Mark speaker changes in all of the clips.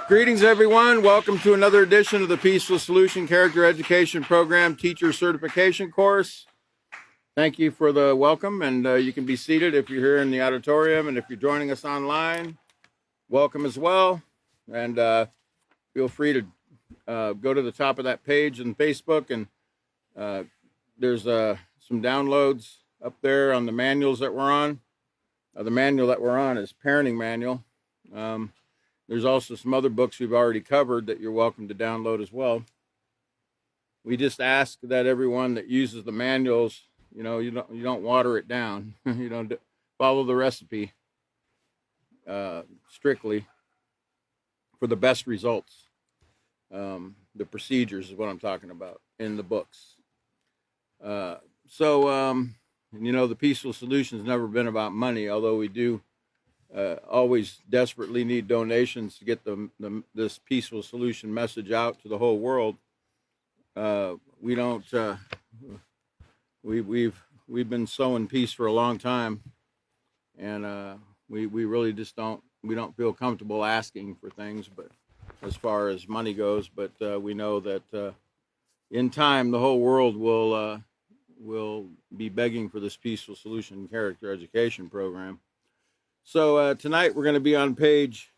Speaker 1: Greetings, everyone. Welcome to another edition of the Peaceful Solution Character Education Program Teacher Certification course. Thank you for the welcome, and you can be seated if you're here in the auditorium, and if you're joining us online, welcome as well. And feel free to go to the top of that page on Facebook, and there's some downloads up there on the manuals that we're on. The manual that we're on is Parenting Manual. There's also some other books we've already covered that you're welcome to download as well. We just ask that everyone that uses the manuals, you don't water it down. You don't follow the recipe strictly for the best results. The procedures is what I'm talking about in the books. The Peaceful Solution has never been about money, although we do always desperately need donations to get this Peaceful Solution message out to the whole world. We don't. We've been sowing peace for a long time, and we really just don't. We don't feel comfortable asking for things, but as far as money goes, but we know that in time the whole world will be begging for this Peaceful Solution Character Education Program. So tonight we're going to be on page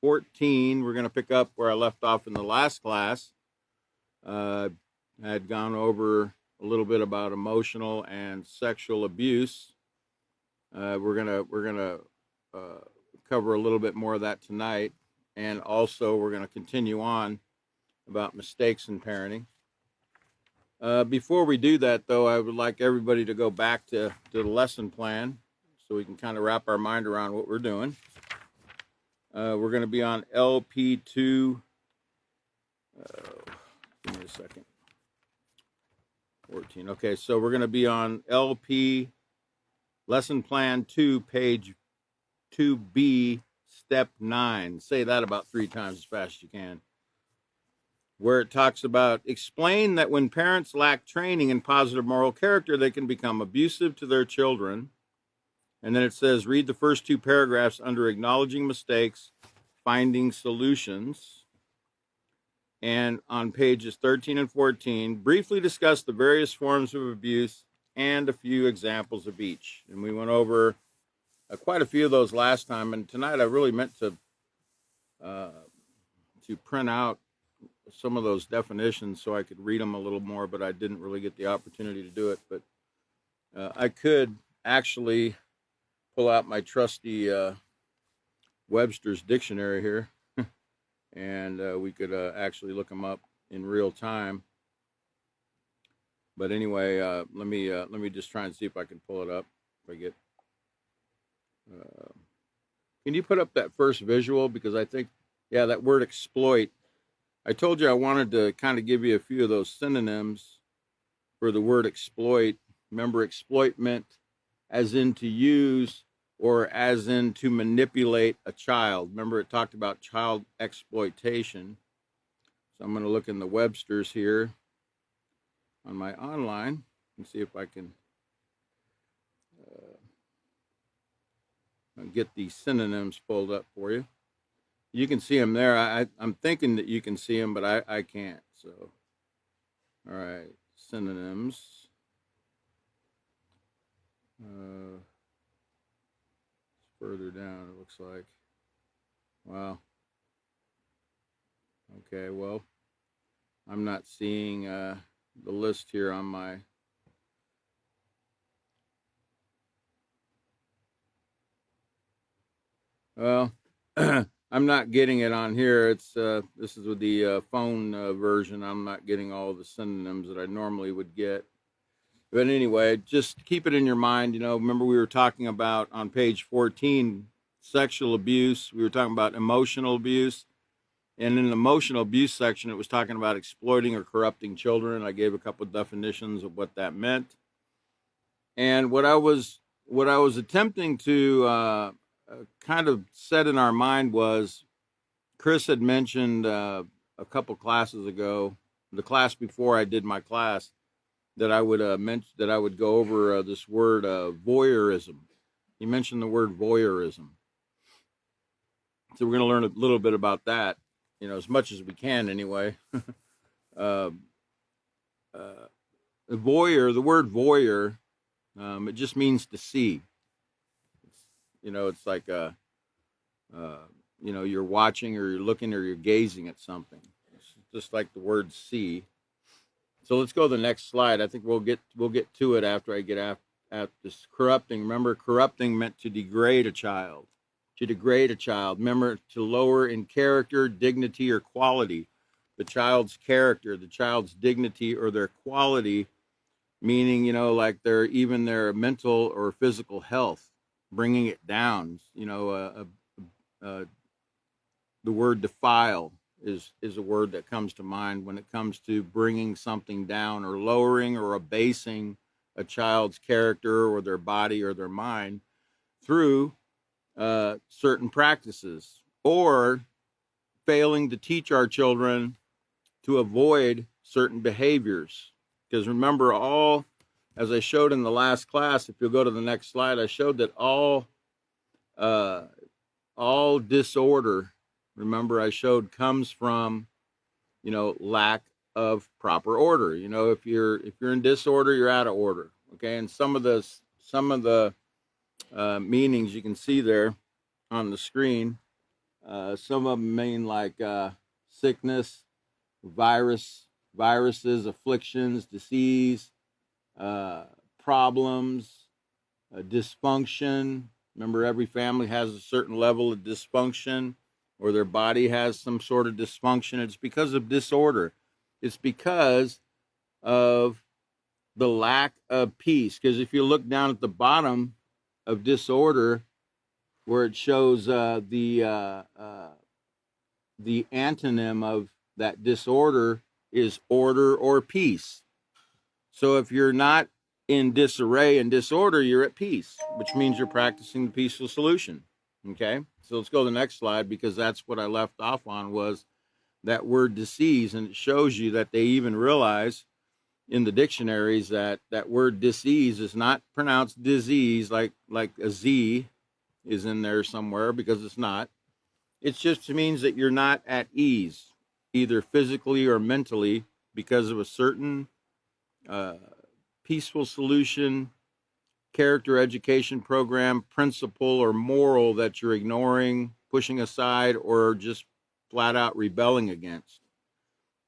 Speaker 1: 14. We're going to pick up where I left off in the last class. I had gone over a little bit about emotional and sexual abuse. We're gonna cover a little bit more of that tonight, and also we're going to continue on about mistakes in parenting. Before we do that, though, I would like everybody to go back to the lesson plan, so we can kind of wrap our mind around what we're doing. We're going to be on LP2. Give me a second. 14. Okay, so we're going to be on LP Lesson Plan 2, page 2B, step 9. Say that about 3 times as fast as you can. Where it talks about explain that when parents lack training in positive moral character, they can become abusive to their children. And then it says, read the first 2 paragraphs under acknowledging mistakes, finding solutions. And on pages 13 and 14, briefly discuss the various forms of abuse and a few examples of each. And we went over quite a few of those last time. And tonight I really meant to print out some of those definitions so I could read them a little more, but I didn't really get the opportunity to do it. But I could actually pull out my trusty Webster's dictionary here, and we could actually look them up in real time. But anyway, let me just try and see if I can pull it up. If I get, can you put up that first visual? Because I think, yeah, that word exploit. I told you I wanted to kind of give you a few of those synonyms for the word exploit. Remember, exploit meant as in to use, or as in to manipulate a child. Remember, it talked about child exploitation. So I'm going to look in the Webster's here on my online and see if I can get these synonyms pulled up for you. You can see them there. I'm thinking that you can see them, but I can't. So, all right, synonyms. Further down, it looks like. Wow. Okay, well, I'm not seeing the list here on my. Well, I'm not getting it on here. It's this is with the phone version. I'm not getting all the synonyms that I normally would get. But anyway, just keep it in your mind. Remember we were talking about on page 14, sexual abuse. We were talking about emotional abuse. And in the emotional abuse section, it was talking about exploiting or corrupting children. I gave a couple of definitions of what that meant. And what I was attempting to kind of set in our mind was, Chris had mentioned a couple classes ago, the class before I did my class, that I would go over this word voyeurism. He mentioned the word voyeurism. So we're going to learn a little bit about that, as much as we can anyway. uh, Voyeur, the word voyeur, it just means to see. It's like you're watching or you're looking or you're gazing at something. It's just like the word see. So let's go to the next slide. I think we'll get to it after I get at this corrupting. Remember, corrupting meant to degrade a child. To degrade a child. Remember, to lower in character, dignity, or quality. The child's character, the child's dignity, or their quality, meaning, like their mental or physical health, bringing it down. The word defile is a word that comes to mind when it comes to bringing something down or lowering or abasing a child's character or their body or their mind through certain practices, or failing to teach our children to avoid certain behaviors. Because remember, as I showed in the last class, if you'll go to the next slide, I showed that all disorder, remember I showed, comes from lack of proper order. If you're in disorder, you're out of order. Okay, and some of the meanings you can see there on the screen. Some of them mean like sickness, viruses, afflictions, disease, problems, dysfunction. Remember, every family has a certain level of dysfunction, or their body has some sort of dysfunction. It's because of disorder. It's because of the lack of peace. Because if you look down at the bottom of disorder, where it shows the antonym of that disorder is order or peace. So if you're not in disarray and disorder, you're at peace, which means you're practicing the peaceful solution. Okay, so let's go to the next slide, because that's what I left off on, was that word disease, and it shows you that they even realize in the dictionaries that that word disease is not pronounced disease like a Z is in there somewhere, because it's not. It just means that you're not at ease, either physically or mentally, because of a certain peaceful solution, character education program, principle, or moral that you're ignoring, pushing aside, or just flat out rebelling against.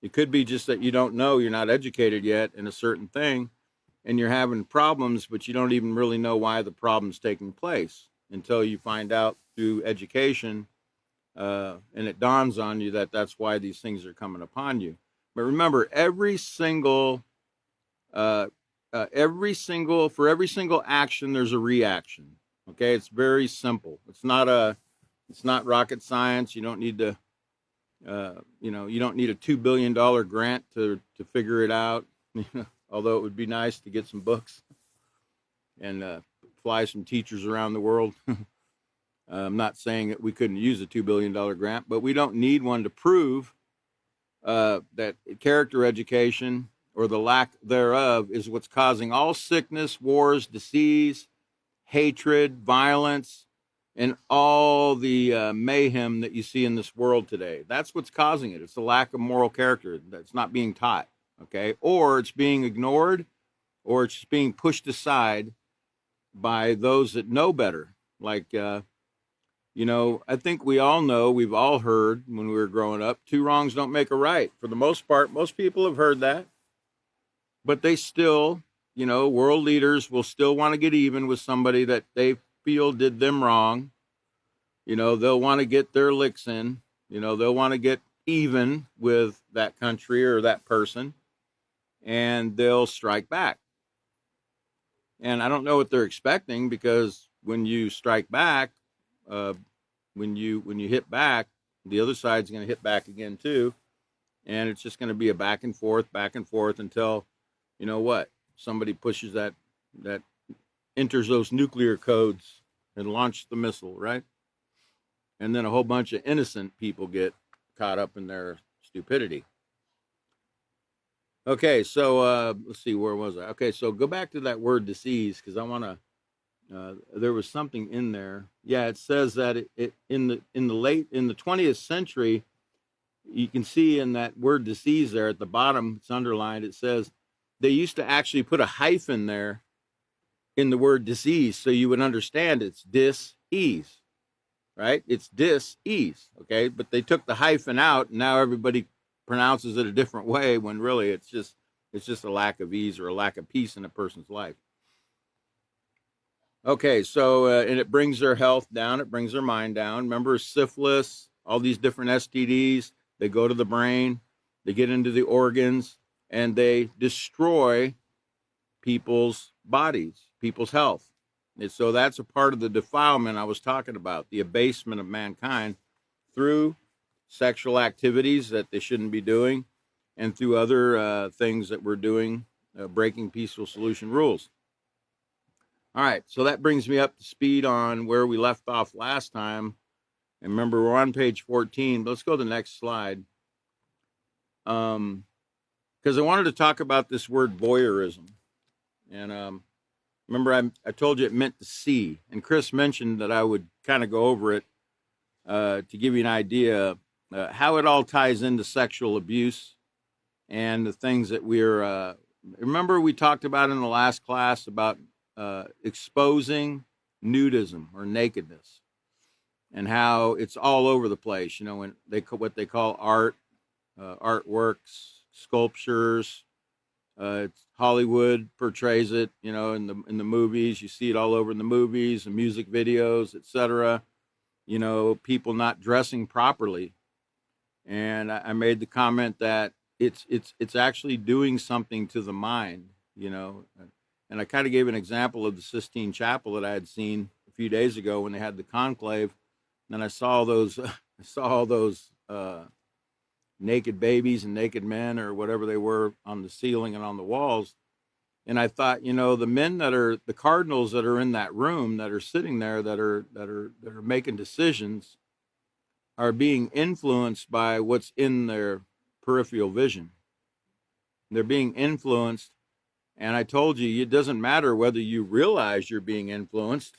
Speaker 1: It could be just that you don't know, you're not educated yet in a certain thing, and you're having problems, but you don't even really know why the problem's taking place until you find out through education, and it dawns on you that that's why these things are coming upon you. But remember, for every single action, there's a reaction. Okay, it's very simple. It's not rocket science. You don't need to, you don't need a $2 billion grant to figure it out. Although it would be nice to get some books and fly some teachers around the world. I'm not saying that we couldn't use a $2 billion grant, but we don't need one to prove that character education, or the lack thereof, is what's causing all sickness, wars, disease, hatred, violence, and all the mayhem that you see in this world today. That's what's causing it. It's the lack of moral character that's not being taught, okay? Or it's being ignored, or it's just being pushed aside by those that know better. Like, I think we all know, we've all heard when we were growing up, two wrongs don't make a right. For the most part, most people have heard that. But they still, world leaders will still want to get even with somebody that they feel did them wrong. They'll want to get their licks in. They'll want to get even with that country or that person, and they'll strike back. And I don't know what they're expecting, because when you strike back, when you hit back, the other side's going to hit back again too, and it's just going to be a back and forth until, somebody pushes that enters those nuclear codes and launches the missile, right? And then a whole bunch of innocent people get caught up in their stupidity. Okay, so let's see, where was I? Okay, so go back to that word disease, because I want to There was something in there. Yeah, it says that it in the 20th century, you can see in that word disease there at the bottom, it's underlined. It says they used to actually put a hyphen there in the word disease, so you would understand it's dis-ease, right? It's dis-ease, okay? But they took the hyphen out, and now everybody pronounces it a different way when really it's just a lack of ease or a lack of peace in a person's life. Okay, so and it brings their health down, it brings their mind down. Remember syphilis, all these different STDs, they go to the brain, they get into the organs, and they destroy people's bodies, people's health. And so that's a part of the defilement I was talking about, the abasement of mankind through sexual activities that they shouldn't be doing and through other things that we're doing, breaking peaceful solution rules. All right, so that brings me up to speed on where we left off last time. And remember, we're on page 14. Let's go to the next slide. Because I wanted to talk about this word voyeurism. And remember, I told you it meant to see. And Chris mentioned that I would kind of go over it to give you an idea how it all ties into sexual abuse and the things that we're... remember we talked about in the last class about exposing nudism or nakedness and how it's all over the place, when what they call art, artworks, sculptures, Hollywood portrays it, in the movies. You see it all over in the movies and music videos, etc. People not dressing properly. And I made the comment that it's actually doing something to the mind, And I kind of gave an example of the Sistine Chapel that I had seen a few days ago when they had the conclave. And I saw all those naked babies and naked men or whatever they were on the ceiling and on the walls. And I thought, the men that are the cardinals that are in that room, that are sitting there, that are making decisions, are being influenced by what's in their peripheral vision. They're being influenced. And I told you, it doesn't matter whether you realize you're being influenced.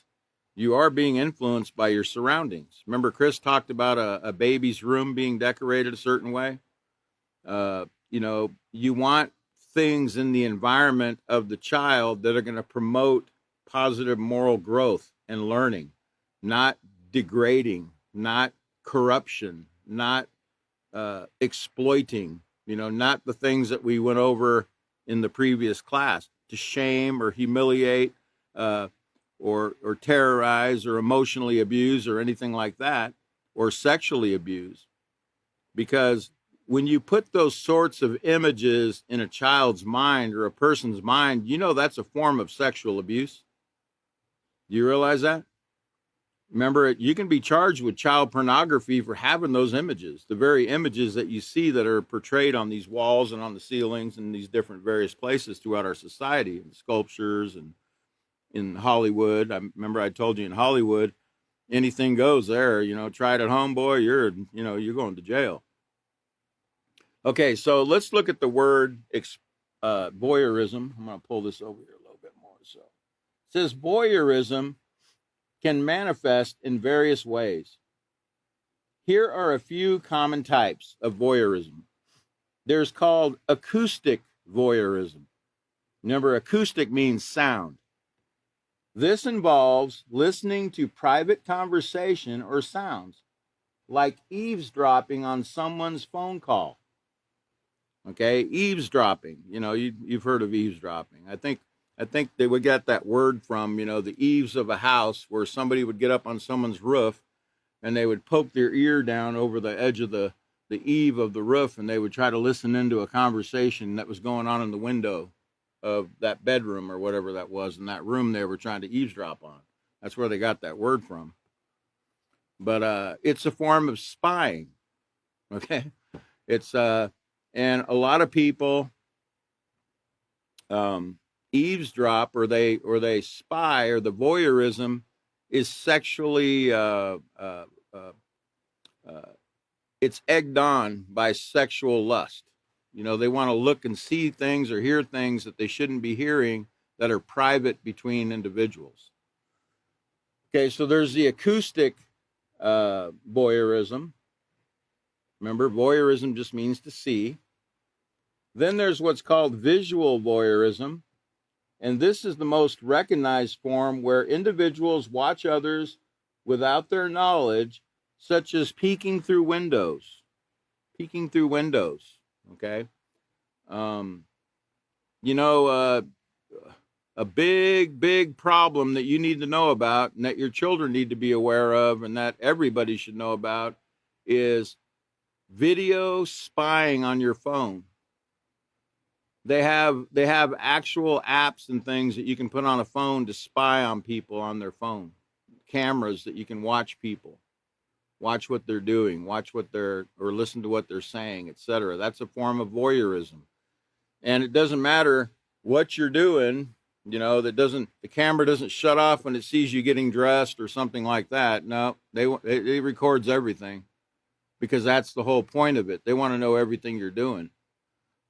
Speaker 1: You are being influenced by your surroundings. Remember, Chris talked about a baby's room being decorated a certain way. You want things in the environment of the child that are going to promote positive moral growth and learning, not degrading, not corruption, not exploiting, not the things that we went over in the previous class, to shame or humiliate or terrorize or emotionally abuse or anything like that, or sexually abuse. Because when you put those sorts of images in a child's mind or a person's mind, that's a form of sexual abuse. Do you realize that? Remember, you can be charged with child pornography for having those images, the very images that you see that are portrayed on these walls and on the ceilings and these different various places throughout our society, and sculptures and in Hollywood. I remember I told you in Hollywood, anything goes there. Try it at home, boy, you're going to jail. Okay, so let's look at the word voyeurism. I'm going to pull this over here a little bit more. So it says voyeurism can manifest in various ways. Here are a few common types of voyeurism. There's called acoustic voyeurism. Remember, acoustic means sound. This involves listening to private conversation or sounds, like eavesdropping on someone's phone call. Okay, eavesdropping. You've heard of eavesdropping. I think they would get that word from, the eaves of a house, where somebody would get up on someone's roof and they would poke their ear down over the edge of the eave of the roof, and they would try to listen into a conversation that was going on in the window of that bedroom or whatever that was in that room they were trying to eavesdrop on. That's where they got that word from. But it's a form of spying. Okay, it's and a lot of people eavesdrop or they spy, or the voyeurism is sexually it's egged on by sexual lust. They want to look and see things or hear things that they shouldn't be hearing, that are private between individuals. Okay, so there's the acoustic voyeurism. Remember, voyeurism just means to see. Then there's what's called visual voyeurism, and this is the most recognized form where individuals watch others without their knowledge, such as peeking through windows. Peeking through windows, okay? Um, you know, a big problem that you need to know about and that your children need to be aware of and that everybody should know about is video spying on your phone. They have actual apps and things that you can put on a phone to spy on people on their phone. Cameras that you can watch people, watch what they're doing, watch what they're or listen to what they're saying, etc. That's a form of voyeurism. And it doesn't matter what you're doing, the camera doesn't shut off when it sees you getting dressed or something like that. No, it records everything because that's the whole point of it. They want to know everything you're doing.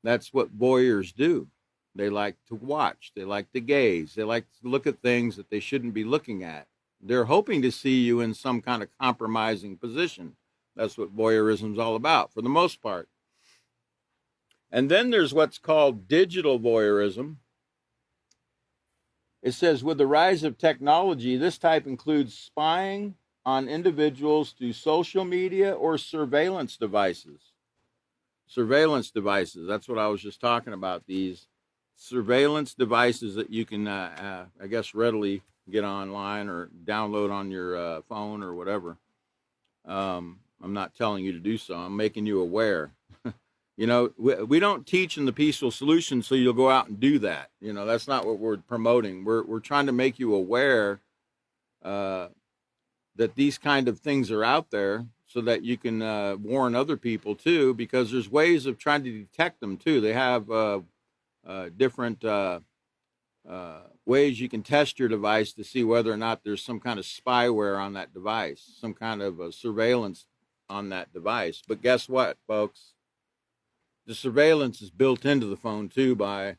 Speaker 1: That's what voyeurs do. They like to watch. They like to gaze. They like to look at things that they shouldn't be looking at. They're hoping to see you in some kind of compromising position. That's what voyeurism is all about, for the most part. And then there's what's called digital voyeurism. It says, with the rise of technology, this type includes spying on individuals through social media or surveillance devices. Surveillance devices, that's what I was just talking about, these surveillance devices that you can, I guess, readily get online or download on your phone or whatever. I'm not telling you to do so. I'm making you aware. We don't teach in the Peaceful Solution so you'll go out and do that. That's not what we're promoting. We're trying to make you aware that these kind of things are out there so that you can warn other people too, because there's ways of trying to detect them too. They have different ways you can test your device to see whether or not there's some kind of spyware on that device, some kind of surveillance on that device. But guess what, folks? The surveillance is built into the phone too by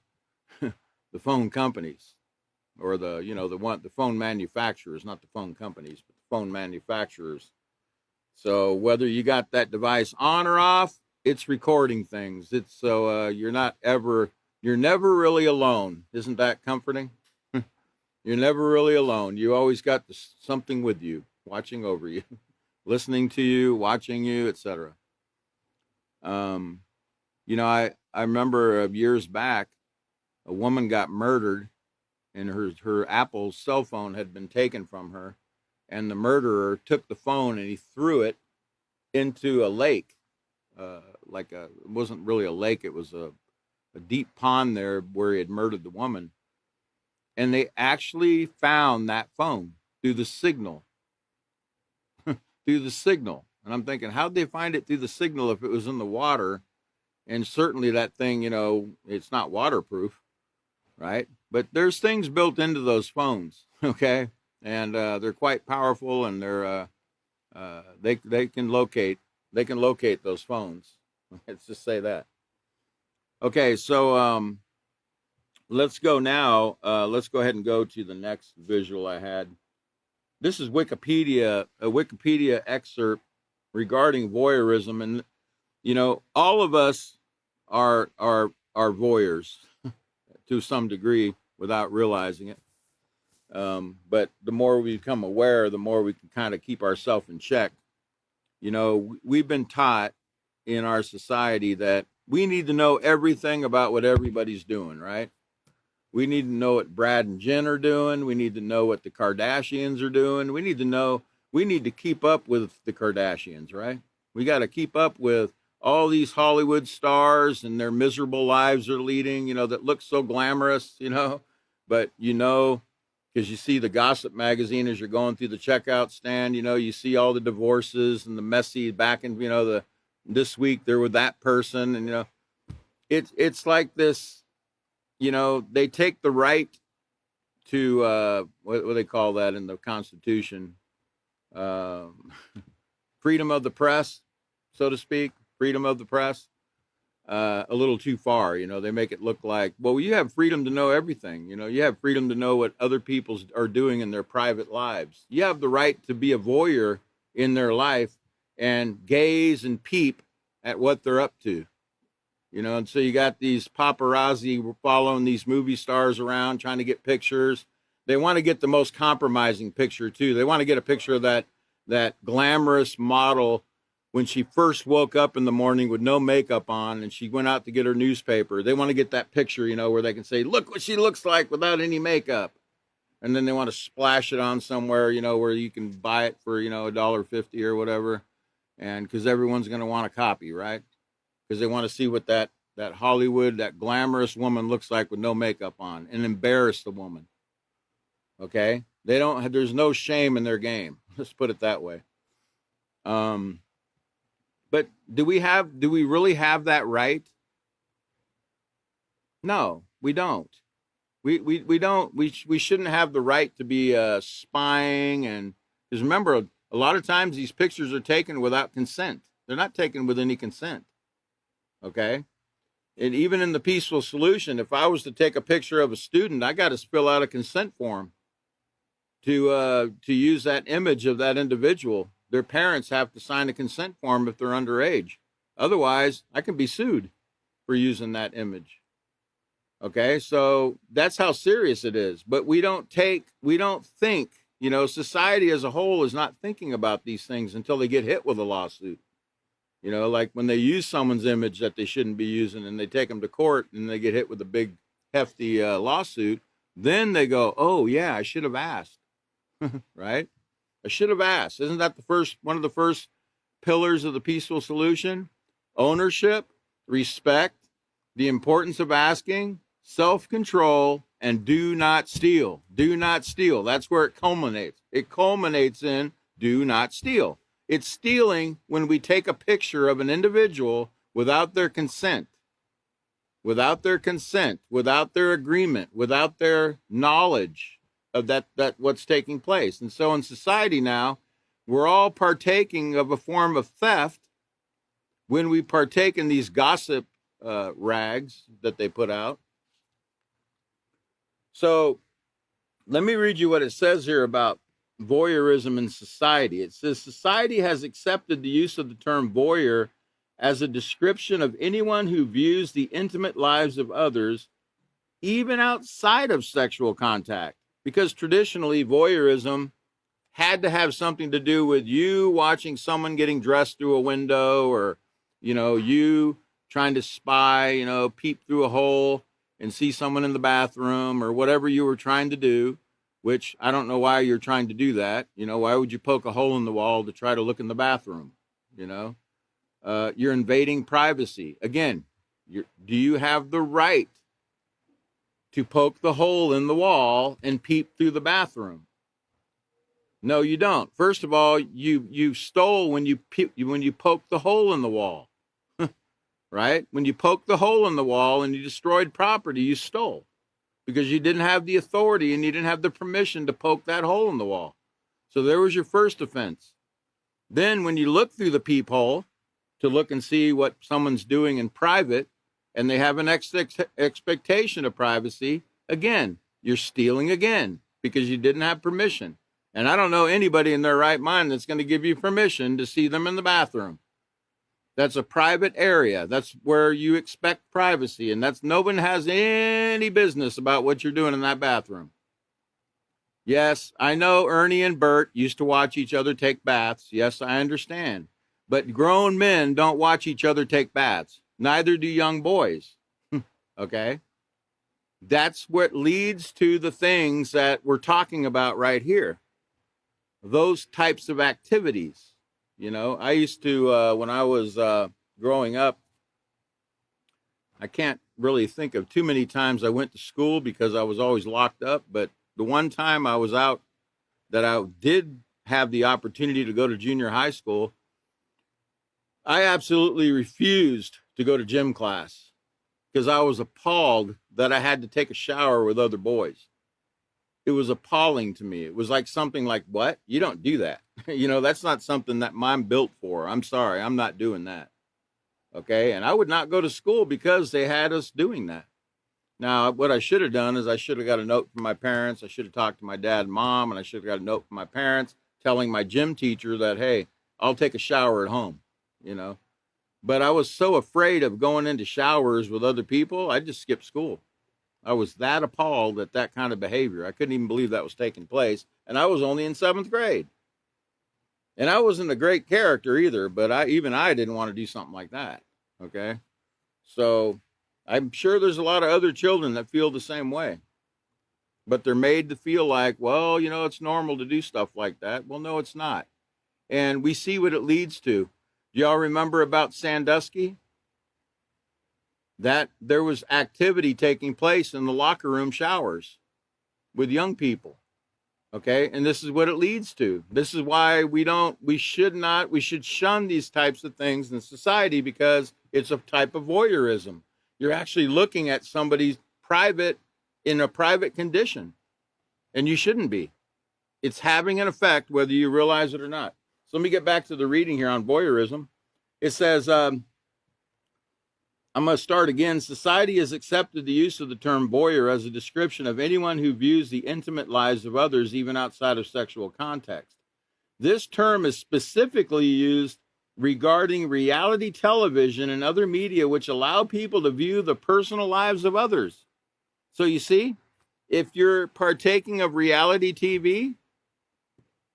Speaker 1: the phone companies, or the phone manufacturers, not the phone companies, but the phone manufacturers. So whether you got that device on or off, it's recording things. It's so you're never really alone. Isn't that comforting? You're never really alone. You always got something with you, watching over you, listening to you, watching you, etc. I remember years back, a woman got murdered, and her Apple cell phone had been taken from her, and the murderer took the phone and he threw it into a lake, it wasn't really a lake, it was a deep pond there where he had murdered the woman. And they actually found that phone through the signal. Through the signal. And I'm thinking, how'd they find it through the signal if it was in the water? And certainly that thing, it's not waterproof, right? But there's things built into those phones, okay? And they're quite powerful, and they're they can locate those phones. Let's just say that. Okay, so let's go now. Let's go ahead and go to the next visual I had. This is Wikipedia, a Wikipedia excerpt regarding voyeurism, and all of us are voyeurs to some degree without realizing it. But the more we become aware, the more we can kind of keep ourselves in check. We've been taught in our society that we need to know everything about what everybody's doing, right? We need to know what Brad and Jen are doing. We need to know what the Kardashians are doing. We need to keep up with the Kardashians, right? We got to keep up with all these Hollywood stars and their miserable lives they're leading, that look so glamorous, but because you see the gossip magazine as you're going through the checkout stand, you see all the divorces and the messy back and, this week they're with that person. And, it's like this, they take the right to, what do they call that in the Constitution? Freedom of the press, so to speak, freedom of the press. a little too far. They make it look like, well, you have freedom to know everything. You have freedom to know what other people are doing in their private lives. You have the right to be a voyeur in their life and gaze and peep at what they're up to. And so you got these paparazzi following these movie stars around, trying to get pictures. They want to get the most compromising picture too. They want to get a picture of that glamorous model when she first woke up in the morning with no makeup on and she went out to get her newspaper. They want to get that picture, where they can say, look what she looks like without any makeup. And then they want to splash it on somewhere, where you can buy it for, $1.50 or whatever. And because everyone's going to want a copy, right? Because they want to see what that Hollywood, that glamorous woman looks like with no makeup on, and embarrass the woman. Okay? There's no shame in their game. Let's put it that way. But do we really have that right? No, we don't. We don't. We shouldn't have the right to be spying, and because remember, a lot of times these pictures are taken without consent. They're not taken with any consent. Okay? And even in the peaceful solution, if I was to take a picture of a student, I got to fill out a consent form to use that image of that individual. Their parents have to sign a consent form if they're underage. Otherwise, I can be sued for using that image. Okay, so that's how serious it is. But we don't think, society as a whole is not thinking about these things until they get hit with a lawsuit. Like when they use someone's image that they shouldn't be using and they take them to court and they get hit with a big, hefty lawsuit, then they go, oh, yeah, I should have asked, right? I should have asked. Isn't that one of the first pillars of the peaceful solution? Ownership, respect, the importance of asking, self-control, and do not steal. Do not steal. That's where it culminates. It culminates in do not steal. It's stealing when we take a picture of an individual without their consent, without their agreement, without their knowledge of that what's taking place. And so in society now, we're all partaking of a form of theft when we partake in these gossip rags that they put out. So let me read you what it says here about voyeurism in society. It says, society has accepted the use of the term voyeur as a description of anyone who views the intimate lives of others, even outside of sexual contact. Because traditionally, voyeurism had to have something to do with you watching someone getting dressed through a window, or, you trying to spy, peep through a hole and see someone in the bathroom, or whatever you were trying to do, which I don't know why you're trying to do that. Why would you poke a hole in the wall to try to look in the bathroom? You're invading privacy. Again, do you have the right to poke the hole in the wall and peep through the bathroom? No, you don't. First of all, you stole when you poked the hole in the wall, right? When you poked the hole in the wall and you destroyed property, you stole because you didn't have the authority and you didn't have the permission to poke that hole in the wall. So there was your first offense. Then when you look through the peephole to look and see what someone's doing in private, and they have an expectation of privacy, again, you're stealing again because you didn't have permission. And I don't know anybody in their right mind that's going to give you permission to see them in the bathroom. That's a private area. That's where you expect privacy, and no one has any business about what you're doing in that bathroom. Yes, I know Ernie and Bert used to watch each other take baths. Yes, I understand. But grown men don't watch each other take baths. Neither do young boys. Okay? That's what leads to the things that we're talking about right here. Those types of activities. I used to, when I was growing up, I can't really think of too many times I went to school because I was always locked up. But the one time I was out that I did have the opportunity to go to junior high school, I absolutely refused to go to gym class because I was appalled that I had to take a shower with other boys. It was appalling to me. It was like something like, what? You don't do that. That's not something that I'm built for. I'm sorry. I'm not doing that. Okay. And I would not go to school because they had us doing that. Now, what I should have done is I should have got a note from my parents. I should have talked to my dad and mom, and I should have got a note from my parents telling my gym teacher that, hey, I'll take a shower at home, you know. But I was so afraid of going into showers with other people, I just skipped school. I was that appalled at that kind of behavior. I couldn't even believe that was taking place. And I was only in 7th grade. And I wasn't a great character either, but I didn't want to do something like that. Okay. So I'm sure there's a lot of other children that feel the same way. But they're made to feel like, well, you know, it's normal to do stuff like that. Well, no, it's not. And we see what it leads to. Do y'all remember about Sandusky? That there was activity taking place in the locker room showers with young people. Okay. And this is what it leads to. This is why we should shun these types of things in society, because it's a type of voyeurism. You're actually looking at somebody's in a private condition, and you shouldn't be. It's having an effect whether you realize it or not. So let me get back to the reading here on voyeurism. It says, I'm going to start again. Society has accepted the use of the term voyeur as a description of anyone who views the intimate lives of others, even outside of sexual context. This term is specifically used regarding reality television and other media which allow people to view the personal lives of others. So you see, if you're partaking of reality TV,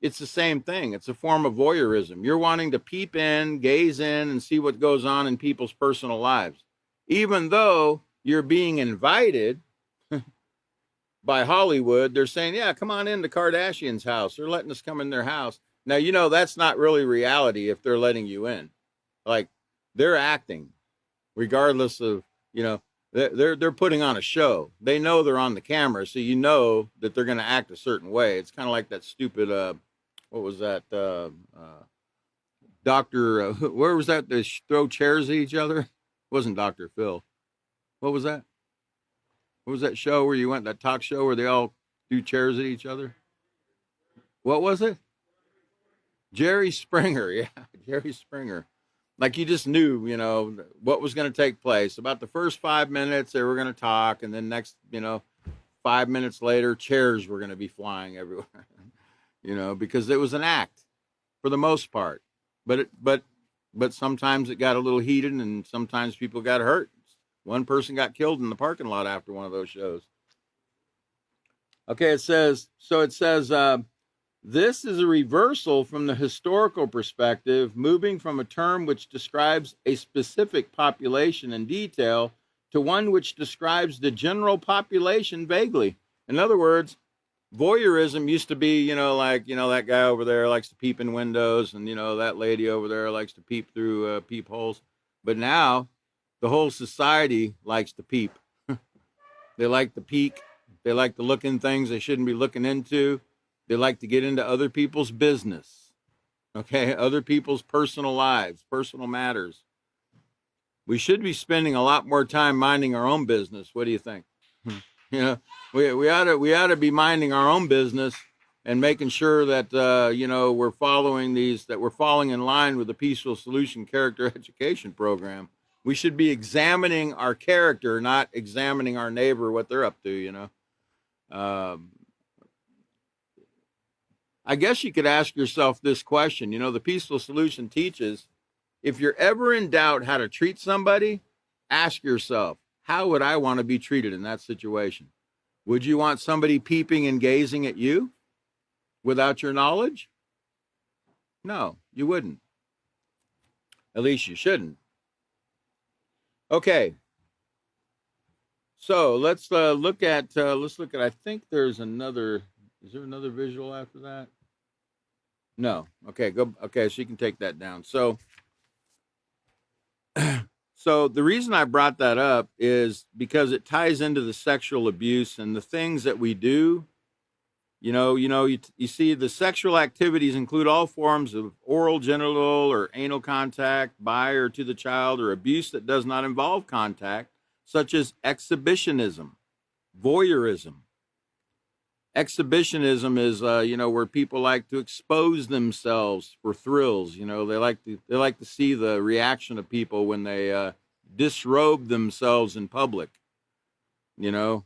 Speaker 1: it's the same thing. It's a form of voyeurism. You're wanting to peep in, gaze in, and see what goes on in people's personal lives. Even though you're being invited by Hollywood, they're saying, yeah, come on in to Kardashian's house. They're letting us come in their house. Now, you know, that's not really reality if they're letting you in. Like, they're acting, regardless of, you know, they're putting on a show. They know they're on the camera, so you know that they're going to act a certain way. It's kind of like that stupid, what was that, Dr. Where was that? They throw chairs at each other? It wasn't Dr. Phil. What was that? What was that show where you went, that talk show where they all do chairs at each other? What was it? Jerry Springer. Yeah, Jerry Springer. Like, you just knew, you know, what was going to take place. About the first 5 minutes, they were going to talk, and then next, you know, 5 minutes later, chairs were going to be flying everywhere, you know, because it was an act for the most part. But sometimes it got a little heated, and sometimes people got hurt. One person got killed in the parking lot after one of those shows. Okay, it says, this is a reversal from the historical perspective, moving from a term which describes a specific population in detail to one which describes the general population vaguely. In other words, voyeurism used to be, you know, like, you know, that guy over there likes to peep in windows, and, you know, that lady over there likes to peep through peepholes. But now the whole society likes to peep. They like to peek. They like to look in things they shouldn't be looking into. They like to get into other people's business, okay? Other people's personal lives, personal matters. We should be spending a lot more time minding our own business. What do you think? You know, we ought to be minding our own business and making sure that you know, we're falling in line with the Peaceful Solution Character Education Program. We should be examining our character, not examining our neighbor, what they're up to. You know. I guess you could ask yourself this question. You know, the Peaceful Solution teaches, if you're ever in doubt how to treat somebody, ask yourself, how would I want to be treated in that situation? Would you want somebody peeping and gazing at you without your knowledge? No, you wouldn't. At least you shouldn't. Okay. So let's look at, I think there's another, is there another visual after that? No. Okay, go. Okay, so you can take that down. So the reason I brought that up is because it ties into the sexual abuse and the things that we do. You see, the sexual activities include all forms of oral, genital, or anal contact by or to the child, or abuse that does not involve contact, such as exhibitionism, voyeurism, Exhibitionism is, where people like to expose themselves for thrills. They like to see the reaction of people when they disrobe themselves in public. They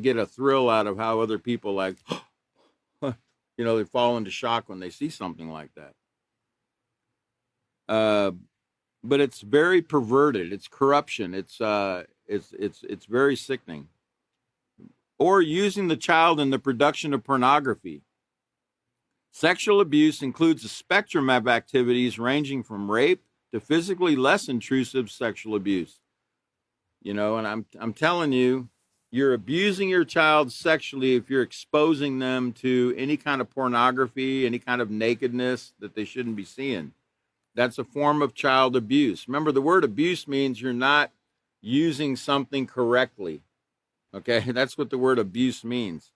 Speaker 1: get a thrill out of how other people they fall into shock when they see something like that. But it's very perverted. It's corruption. It's very sickening. Or using the child in the production of pornography. Sexual abuse includes a spectrum of activities ranging from rape to physically less intrusive sexual abuse. And I'm telling you, you're abusing your child sexually if you're exposing them to any kind of pornography, any kind of nakedness that they shouldn't be seeing. That's a form of child abuse. Remember, the word abuse means you're not using something correctly. Okay, that's what the word abuse means.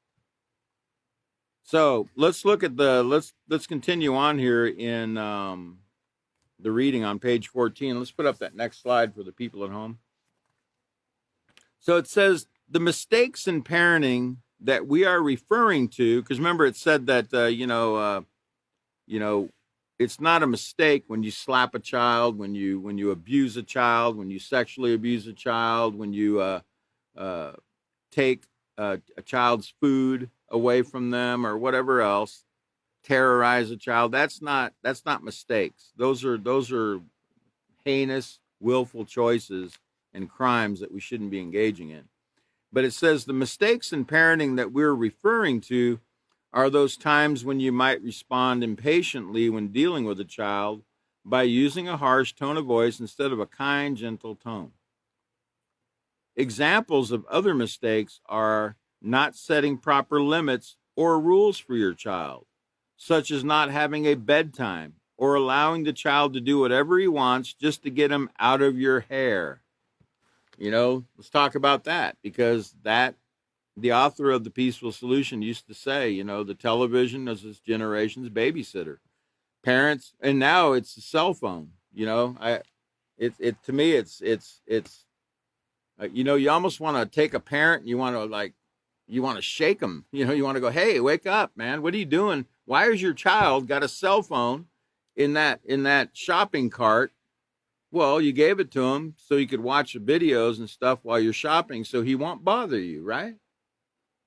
Speaker 1: So let's look at let's continue on here in the reading on page 14. Let's put up that next slide for the people at home. So it says the mistakes in parenting that we are referring to, because remember it said that it's not a mistake when you slap a child, when you abuse a child, when you sexually abuse a child, when you take a child's food away from them or whatever else, terrorize a child. That's not mistakes. Those are heinous, willful choices and crimes that we shouldn't be engaging in. But it says the mistakes in parenting that we're referring to are those times when you might respond impatiently when dealing with a child by using a harsh tone of voice instead of a kind, gentle tone. Examples of other mistakes are not setting proper limits or rules for your child, such as not having a bedtime or allowing the child to do whatever he wants just to get him out of your hair. Let's talk about that, because the author of The Peaceful Solution used to say, the television is this generation's babysitter. Parents, and now it's the cell phone. To me, it's you almost want to take a parent and you want to shake them. You want to go, hey, wake up, man. What are you doing? Why has your child got a cell phone in that shopping cart? Well, you gave it to him so he could watch the videos and stuff while you're shopping, so he won't bother you, right?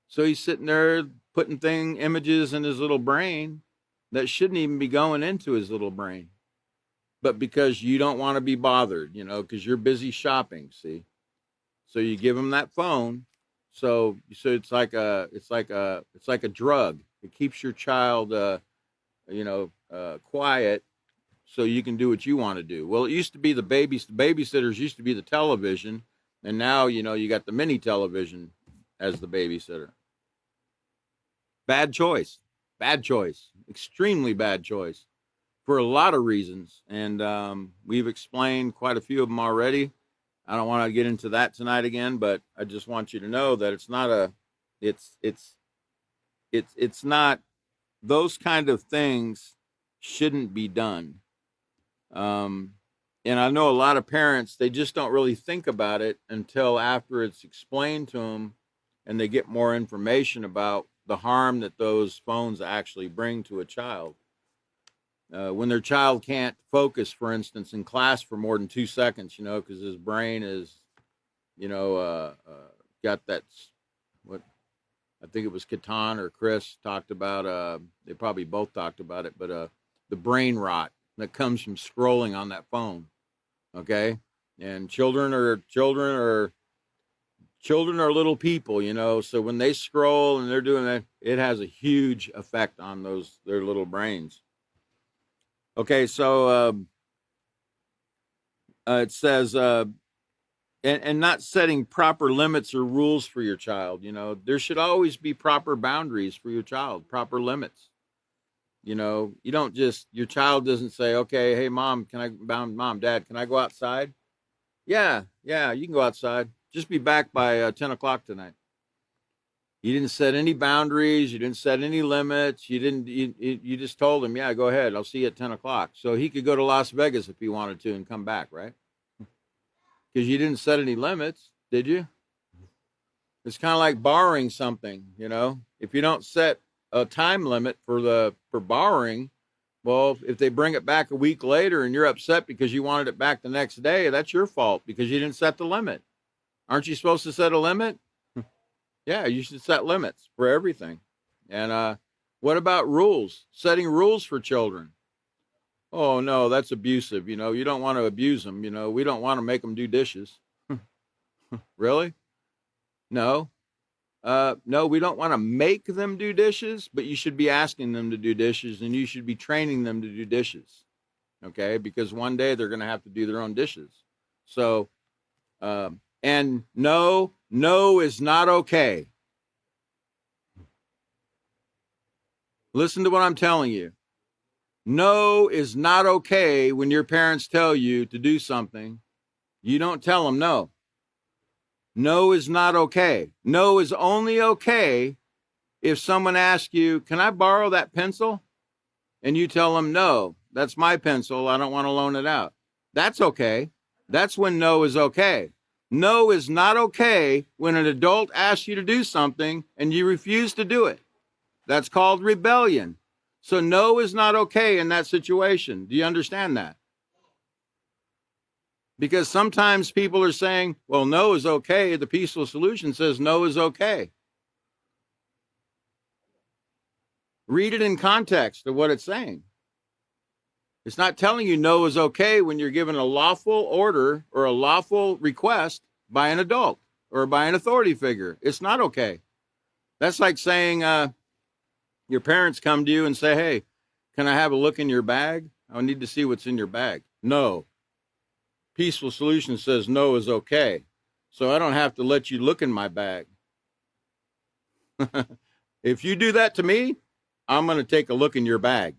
Speaker 1: So he's sitting there putting images in his little brain that shouldn't even be going into his little brain. But because you don't want to be bothered, because you're busy shopping, see? So you give him that phone. So it's like a drug. It keeps your child quiet so you can do what you want to do. Well, it used to be the babysitters used to be the television, and now you got the mini television as the babysitter. Bad choice, extremely bad choice for a lot of reasons, and we've explained quite a few of them already. I don't want to get into that tonight again, but I just want you to know that it's not those kind of things shouldn't be done. And I know a lot of parents, they just don't really think about it until after it's explained to them and they get more information about the harm that those phones actually bring to a child. When their child can't focus, for instance, in class for more than 2 seconds, because his brain is, got that, what I think it was Catan or Chris talked about, they probably both talked about it, but the brain rot that comes from scrolling on that phone. Okay. And children are little people, so when they scroll and they're doing that, it has a huge effect on their little brains. Okay. So, it says, and not setting proper limits or rules for your child. There should always be proper boundaries for your child, proper limits. You don't your child doesn't say, okay, hey, mom, dad, can I go outside? Yeah, you can go outside. Just be back by 10 o'clock tonight. You didn't set any boundaries. You didn't set any limits. You just told him, yeah, go ahead. I'll see you at 10 o'clock. So he could go to Las Vegas if he wanted to and come back, right? Because you didn't set any limits, did you? It's kind of like borrowing something, If you don't set a time limit for borrowing, well, if they bring it back a week later and you're upset because you wanted it back the next day, that's your fault because you didn't set the limit. Aren't you supposed to set a limit? Yeah, you should set limits for everything. And what about rules? Setting rules for children. Oh, no, that's abusive. You don't want to abuse them. We don't want to make them do dishes. Really? No. No, we don't want to make them do dishes, but you should be asking them to do dishes, and you should be training them to do dishes. Okay? Because one day they're going to have to do their own dishes. So, and no is not okay. Listen to what I'm telling you. No is not okay when your parents tell you to do something. You don't tell them no. No is not okay. No is only okay if someone asks you, can I borrow that pencil? And you tell them, no, that's my pencil. I don't want to loan it out. That's okay. That's when no is okay. No is not okay when an adult asks you to do something and you refuse to do it. That's called rebellion. So no is not okay in that situation. Do you understand that? Because sometimes people are saying, well, no is okay. The peaceful solution says no is okay. Read it in context of what it's saying. It's not telling you no is okay when you're given a lawful order or a lawful request by an adult or by an authority figure. It's not okay. That's like saying your parents come to you and say, hey, can I have a look in your bag? I need to see what's in your bag. No. Peaceful solution says no is okay. So I don't have to let you look in my bag. If you do that to me, I'm going to take a look in your bag.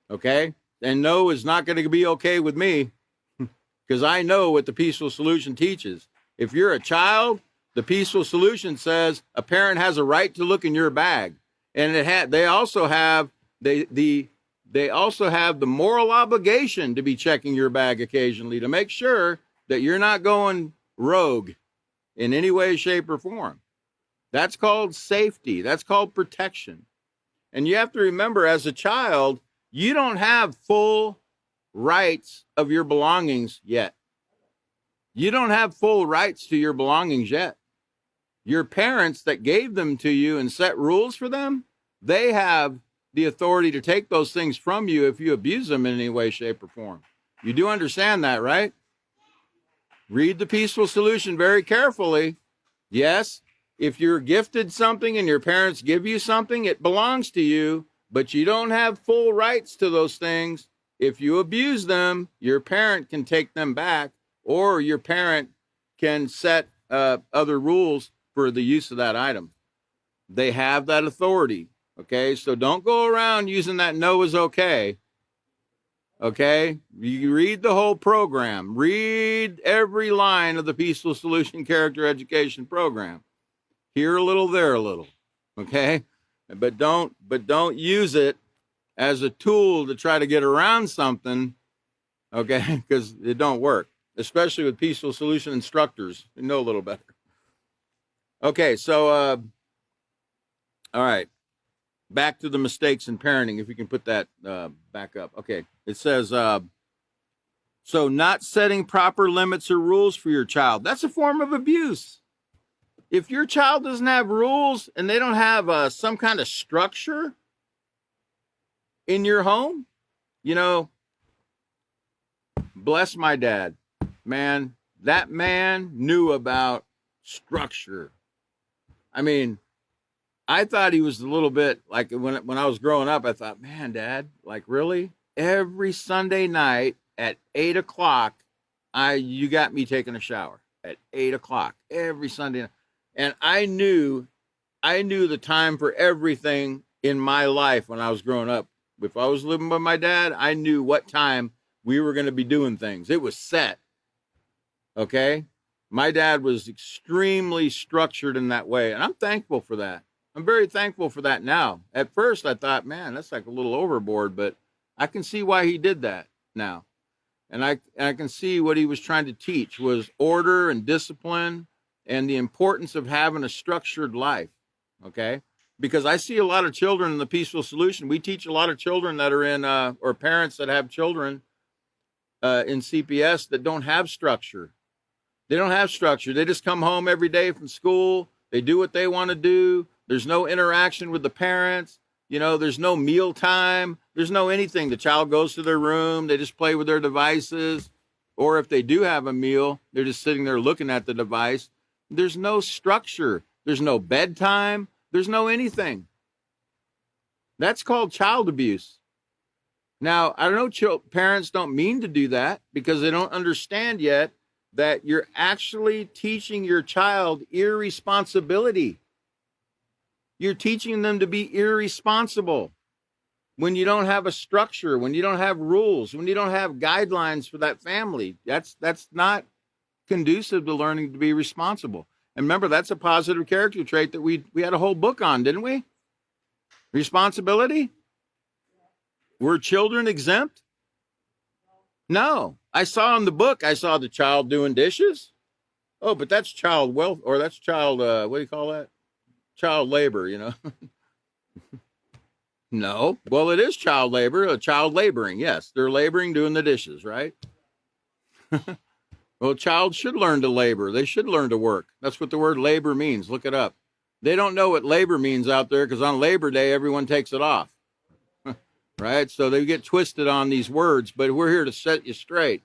Speaker 1: Okay? And no is not going to be okay with me because I know what the peaceful solution teaches. If you're a child, the peaceful solution says a parent has a right to look in your bag. And they also have the moral obligation to be checking your bag occasionally to make sure that you're not going rogue in any way, shape, or form. That's called safety. That's called protection. And you have to remember, as a child, you don't have full rights of your belongings yet. You don't have full rights to your belongings yet. Your parents that gave them to you and set rules for them, they have the authority to take those things from you if you abuse them in any way, shape, or form. You do understand that, right? Read the peaceful solution very carefully. Yes, if you're gifted something and your parents give you something, it belongs to you, but you don't have full rights to those things. If you abuse them, your parent can take them back, or your parent can set other rules for the use of that item. They have that authority. Okay, so don't go around using that no is okay. Okay, you read the whole program. Read every line of the Peaceful Solution Character Education program. Here a little, there a little. Okay, but don't use it as a tool to try to get around something. Okay, because it don't work, especially with Peaceful Solution instructors who know a little better. Okay, so all right. Back to the mistakes in parenting, if you can put that back up. Okay, it says, so not setting proper limits or rules for your child. That's a form of abuse. If your child doesn't have rules and they don't have some kind of structure in your home, bless my dad. Man, that man knew about structure. I mean, I thought he was a little bit like when I was growing up, I thought, man, Dad, like really? Every Sunday night at 8 o'clock, you got me taking a shower at 8 o'clock every Sunday night. And I knew the time for everything in my life when I was growing up. If I was living with my dad, I knew what time we were going to be doing things. It was set. Okay? My dad was extremely structured in that way, and I'm thankful for that. I'm very thankful for that now. At first, I thought, man, that's like a little overboard, but I can see why he did that now. And I can see what he was trying to teach was order and discipline and the importance of having a structured life. okay? Because I see a lot of children in the Peaceful Solution. We teach a lot of children that are in, or parents that have children in CPS that don't have structure. They don't have structure. They just come home every day from school. They do what they want to do. There's no interaction with the parents. You know, there's no meal time. There's no anything. The child goes to their room. They just play with their devices. Or if they do have a meal, they're just sitting there looking at the device. There's no structure. There's no bedtime. There's no anything. That's called child abuse. Now, I don't know, parents don't mean to do that because they don't understand yet that you're actually teaching your child irresponsibility. You're teaching them to be irresponsible when you don't have a structure, when you don't have rules, when you don't have guidelines for that family. That's not conducive to learning to be responsible. And remember, that's a positive character trait that we had a whole book on, didn't we? Responsibility? Were children exempt? No. I saw in the book, I saw the child doing dishes. Oh, but that's child wealth, or that's child, what do you call that? Child labor, you know? No. Well, it is child labor, a child laboring. Yes, they're laboring doing the dishes, right? Well, a child should learn to labor. They should learn to work. That's what the word labor means. Look it up. They don't know what labor means out there because on Labor Day, everyone takes it off. Right? So they get twisted on these words, but we're here to set you straight.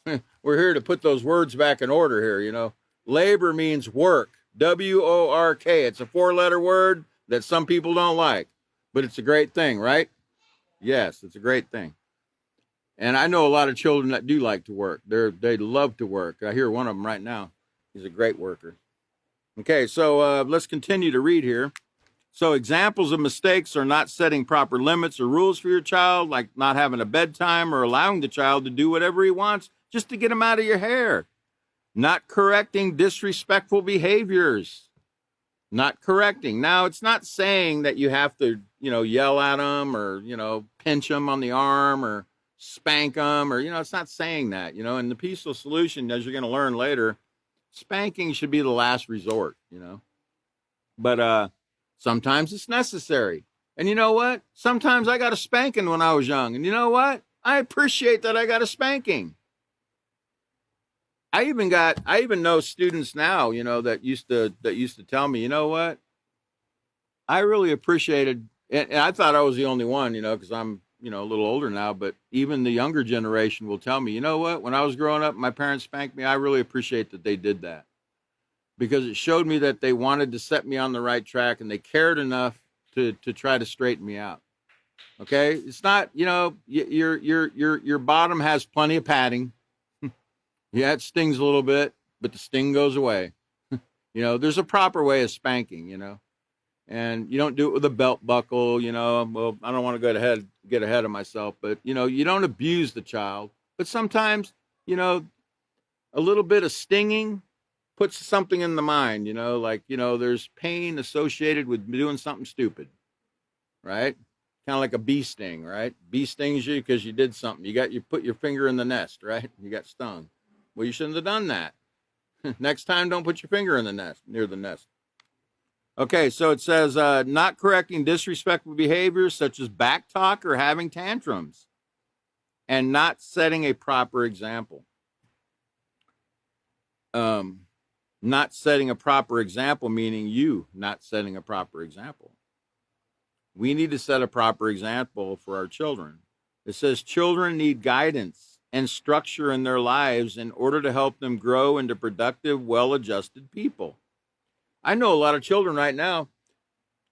Speaker 1: We're here to put those words back in order here, you know. Labor means work. W-O-R-K. It's a 4-letter word that some people don't like, but it's a great thing, right? Yes, it's a great thing. And I know a lot of children that do like to work. They love to work. I hear one of them right now. He's a great worker. Okay, so let's continue to read here. So examples of mistakes are not setting proper limits or rules for your child, like not having a bedtime or allowing the child to do whatever he wants just to get him out of your hair. Not correcting disrespectful behaviors. Not correcting. Now, it's not saying that you have to, you know, yell at them or, you know, pinch them on the arm or spank them or, you know, it's not saying that, you know. In the Peaceful Solution, as you're going to learn later, spanking should be the last resort, you know. But sometimes it's necessary. And you know what? Sometimes I got a spanking when I was young. And you know what? I appreciate that I got a spanking. I even know students now, you know, that used to tell me, you know what? I really appreciated, and I thought I was the only one, you know, because I'm, you know, a little older now, but even the younger generation will tell me, you know what? When I was growing up, my parents spanked me. I really appreciate that they did that because it showed me that they wanted to set me on the right track and they cared enough to try to straighten me out. Okay. It's not, you know, your bottom has plenty of padding. Yeah, it stings a little bit, but the sting goes away. You know, there's a proper way of spanking, you know, and you don't do it with a belt buckle, you know. Well, I don't want to get ahead of myself, but, you know, you don't abuse the child. But sometimes, you know, a little bit of stinging puts something in the mind, you know, like, you know, there's pain associated with doing something stupid, right? Kind of like a bee sting, right? Bee stings you because you did something. You put your finger in the nest, right? You got stung. Well, you shouldn't have done that. Next time, don't put your finger in the nest, near the nest. Okay, so it says not correcting disrespectful behaviors such as back talk or having tantrums, and not setting a proper example. Not setting a proper example, meaning you not setting a proper example. We need to set a proper example for our children. It says children need guidance and structure in their lives in order to help them grow into productive, well-adjusted people. I know a lot of children right now.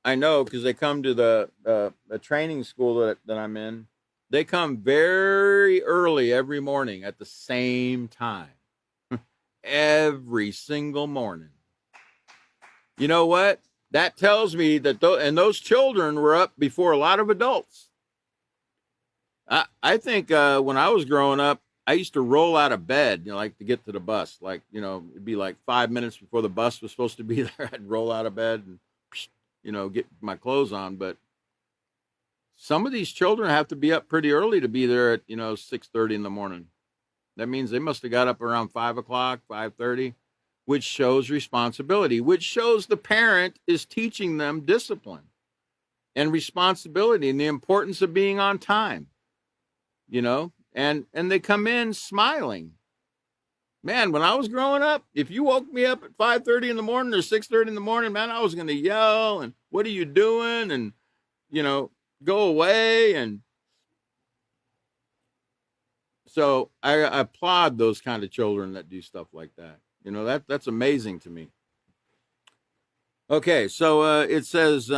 Speaker 1: I know because they come to the training school that I'm in. They come very early every morning at the same time. Every single morning. You know what? That tells me that those children were up before a lot of adults. I think when I was growing up, I used to roll out of bed, you know, like to get to the bus. Like, you know, it'd be like 5 minutes before the bus was supposed to be there. I'd roll out of bed and, you know, get my clothes on. But some of these children have to be up pretty early to be there at, you know, 6:30 in the morning. That means they must have got up around 5 o'clock, 5:30. which shows responsibility, which shows the parent is teaching them discipline and responsibility and the importance of being on time, and they come in smiling. Man, when I was growing up, if you woke me up at 5:30 in the morning or 6:30 in the morning, man, I was going to yell and what are you doing? And, go away. And so I applaud those kind of children that do stuff like that. That's amazing to me. Okay, so it says,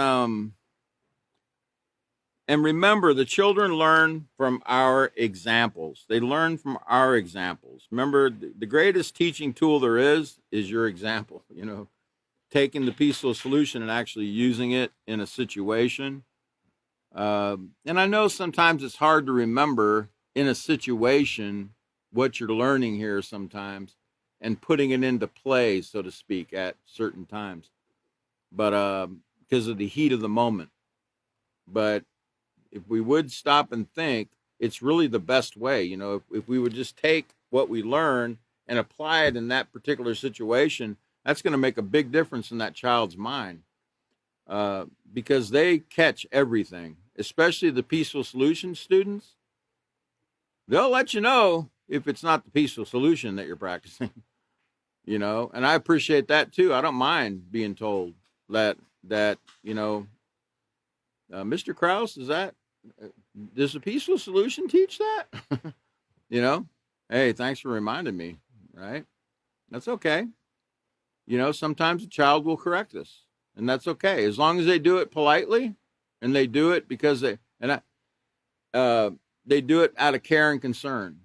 Speaker 1: and remember, the children learn from our examples. They learn from our examples. Remember, the greatest teaching tool there is your example. Taking the peaceful solution and actually using it in a situation. And I know sometimes it's hard to remember in a situation what you're learning here sometimes and putting it into play, so to speak, at certain times. But because of the heat of the moment. But if we would stop and think, it's really the best way. If we would just take what we learn and apply it in that particular situation, that's going to make a big difference in that child's mind, because they catch everything, especially the peaceful solution students. They'll let you know if it's not the peaceful solution that you're practicing, and I appreciate that too. I don't mind being told that Mr. Krause, does the peaceful solution teach that? Hey, thanks for reminding me, right? That's okay. Sometimes a child will correct us, and that's okay. As long as they do it politely and they do it because they do it out of care and concern.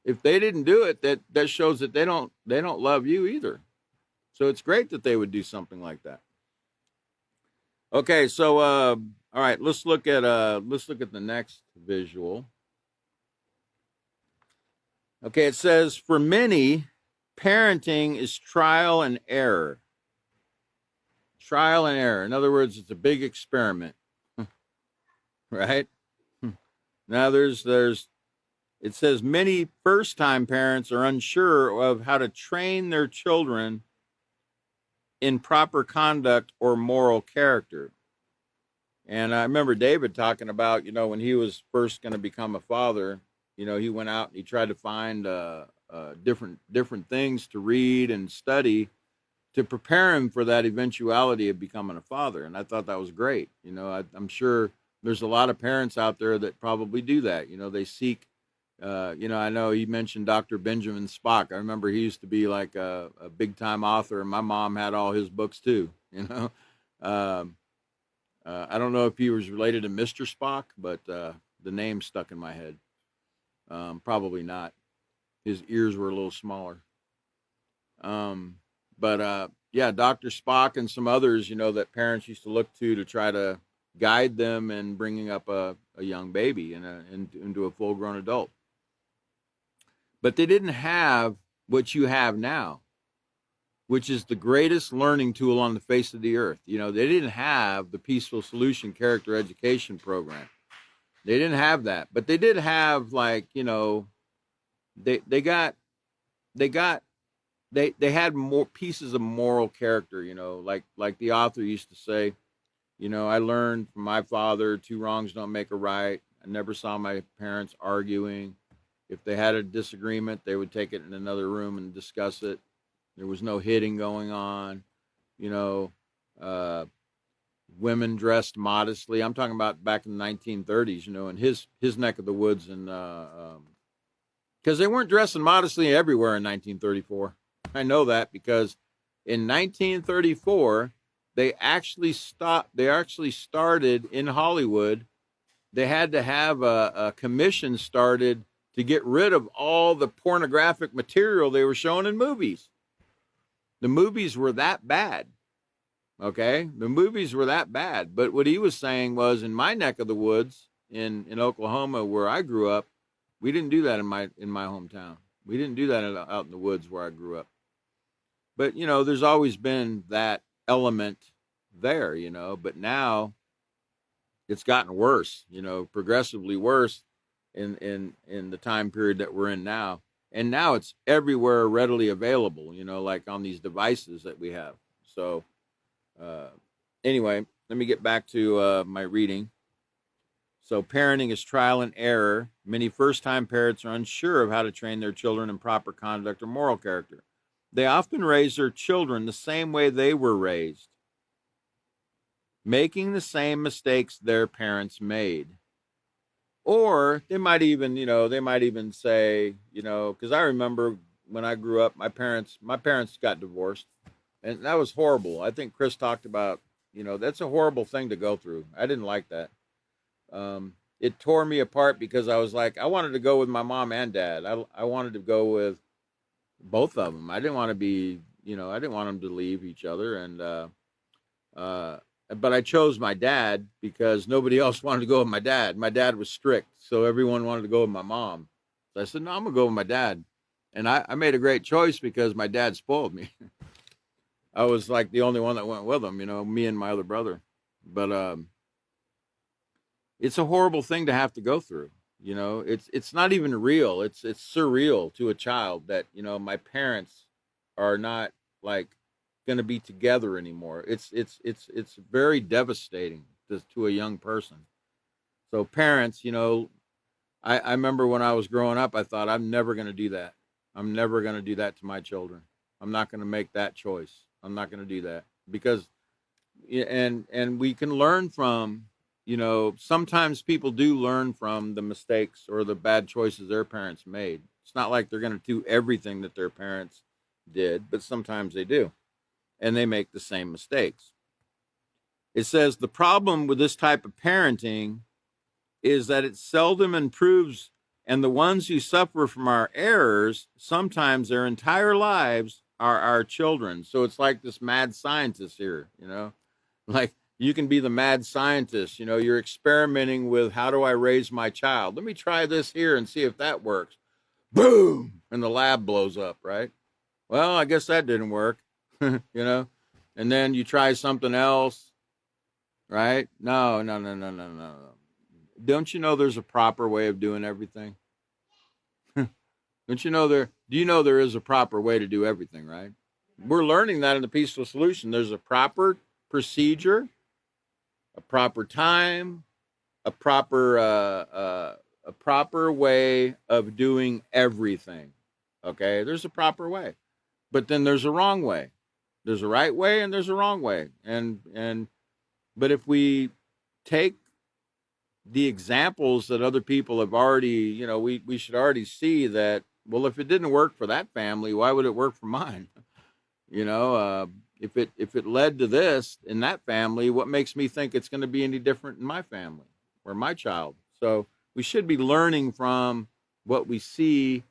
Speaker 1: If they didn't do it, that shows that they don't love you either. So it's great that they would do something like that. Okay, so all right, let's look at the next visual. Okay, it says, for many, parenting is trial and error. Trial and error. In other words, it's a big experiment. Right? Now it says many first-time parents are unsure of how to train their children in proper conduct or moral character. And I remember David talking about, when he was first going to become a father, he went out and he tried to find different things to read and study to prepare him for that eventuality of becoming a father. And I thought that was great. I'm sure there's a lot of parents out there that probably do that. They seek, I know he mentioned Dr. Benjamin Spock. I remember he used to be like a big time author, and my mom had all his books too, I don't know if he was related to Mr. Spock, but the name stuck in my head. Probably not. His ears were a little smaller. But yeah, Dr. Spock and some others, that parents used to look to try to guide them in bringing up a young baby into a full-grown adult. But they didn't have what you have now, which is the greatest learning tool on the face of the earth. They didn't have the Peaceful Solution Character Education Program. They didn't have that, but they did have, like, they had more pieces of moral character, like the author used to say, I learned from my father, 2 wrongs don't make a right. I never saw my parents arguing. If they had a disagreement, they would take it in another room and discuss it. There was no hitting going on, women dressed modestly. I'm talking about back in the 1930s, in his neck of the woods, and because they weren't dressing modestly everywhere in 1934. I know that because in 1934 they actually started in Hollywood. They had to have a commission started to get rid of all the pornographic material they were showing in movies. The movies were that bad. Okay, the movies were that bad. But what he was saying was, in my neck of the woods in Oklahoma, where I grew up, we didn't do that in my hometown. We didn't do that out in the woods where I grew up. But there's always been that element there, But now it's gotten worse, progressively worse in the time period that we're in now. And now it's everywhere readily available, like on these devices that we have. So uh, anyway, let me get back to my reading. So parenting is trial and error. Many first-time parents are unsure of how to train their children in proper conduct or moral character. They often raise their children the same way they were raised, making the same mistakes their parents made. Or they might even say, because I remember when I grew up, my parents got divorced, and that was horrible. I think Chris talked about, that's a horrible thing to go through. I didn't like that. It tore me apart because I was like, I wanted to go with my mom and dad. I wanted to go with both of them. I didn't want to be, I didn't want them to leave each other. And, but I chose my dad because nobody else wanted to go with my dad. My dad was strict, so everyone wanted to go with my mom. So I said, no, I'm going to go with my dad. And I made a great choice because my dad spoiled me. I was like the only one that went with him, me and my other brother. But it's a horrible thing to have to go through. It's not even real. It's surreal to a child that, my parents are not like going to be together anymore. It's very devastating to a young person. So parents, I remember when I was growing up, I thought, I'm never going to do that. I'm never going to do that to my children. I'm not going to make that choice. I'm not going to do that because, and we can learn from, sometimes people do learn from the mistakes or the bad choices their parents made. It's not like they're going to do everything that their parents did, but sometimes they do. And they make the same mistakes. It says the problem with this type of parenting is that it seldom improves, and the ones who suffer from our errors, sometimes their entire lives, are our children. So it's like this mad scientist here, like you can be the mad scientist, you're experimenting with how do I raise my child? Let me try this here and see if that works. Boom! And the lab blows up, right? Well, I guess that didn't work, and then you try something else, right? No. Don't you know there's a proper way of doing everything? Don't you know do you know there is a proper way to do everything, right? We're learning that in the Peaceful Solution. There's a proper procedure, a proper time, a proper way of doing everything. Okay? There's a proper way. But then there's a wrong way. There's a right way and there's a wrong way. But if we take the examples that other people have already, we should already see that, well, if it didn't work for that family, why would it work for mine? If it led to this in that family, what makes me think it's going to be any different in my family or my child? So we should be learning from what we see,